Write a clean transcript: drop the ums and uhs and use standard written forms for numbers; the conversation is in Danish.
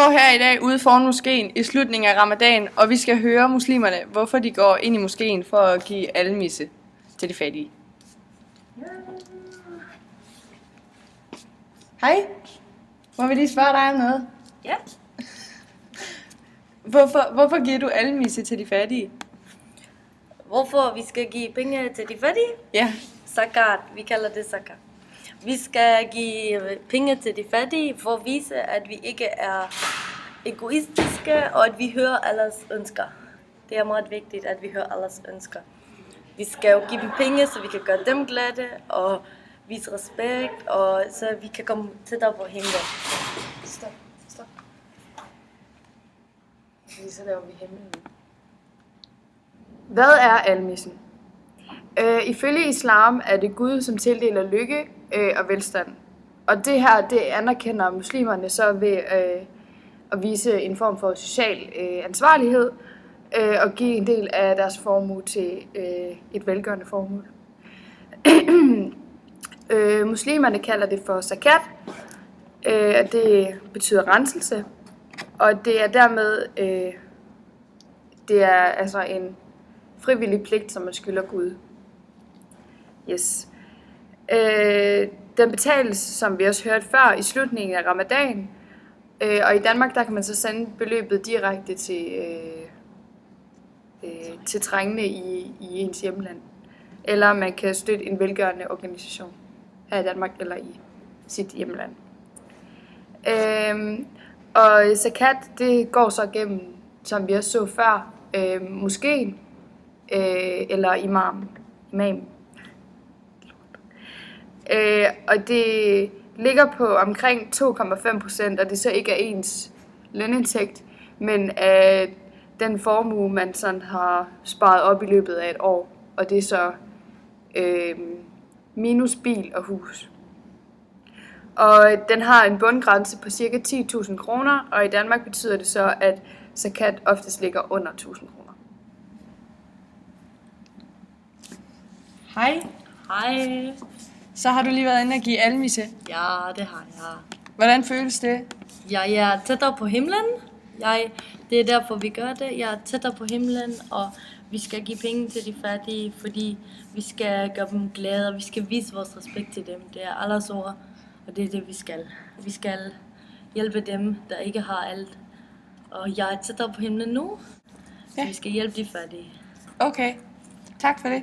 står her i dag ude foran moskeen i slutningen af ramadan, og vi skal høre muslimerne, hvorfor de går ind i moskeen for at give almisse til de fattige. Hej, må vi lige spørge dig om noget? Ja. Hvorfor giver du almisse til de fattige? Hvorfor vi skal give penge til de fattige? Ja. Zakat, vi kalder det zakat. Vi skal give penge til de fattige for at vise, at vi ikke er egoistiske, og at vi hører alles ønsker. Det er meget vigtigt, at vi hører alles ønsker. Vi skal jo give dem penge, så vi kan gøre dem glade, og vise respekt, og så vi kan komme tættere på himlen. Stop. Så laver vi himlen. Hvad er almissen? Ifølge islam er det Gud, som tildeler lykke og velstand. Og det her, det anerkender muslimerne så ved at vise en form for social ansvarlighed og give en del af deres formue til et velgørende formål. Muslimerne kalder det for zakat, og det betyder renselse, og det er dermed det er altså en frivillig pligt, som man skylder Gud. Yes. Den betales, som vi også hørte før, i slutningen af ramadan, og i Danmark der kan man så sende beløbet direkte til trængende i ens hjemland. Eller man kan støtte en velgørende organisation her i Danmark eller i sit hjemland. Og zakat, det går så gennem, som vi også så før, moskeen eller imam. Og det ligger på omkring 2,5%, og det så ikke er ens lønindtægt, men af den formue, man sådan har sparet op i løbet af et år, og det er så minus bil og hus. Og den har en bundgrænse på ca. 10.000 kroner, og i Danmark betyder det så, at zakat oftest ligger under 1.000 kroner. Hej. Hej. Så har du lige været inde og give almisse. Ja, det har jeg. Hvordan føles det? Jeg er tættere på himlen. Det er derfor, vi gør det. Jeg er tættere på himlen, og vi skal give penge til de fattige, fordi vi skal gøre dem glade, og vi skal vise vores respekt til dem. Det er alles ord, og det er det, vi skal. Vi skal hjælpe dem, der ikke har alt. Og jeg er tættere på himlen nu, så vi skal hjælpe de fattige. Okay, tak for det.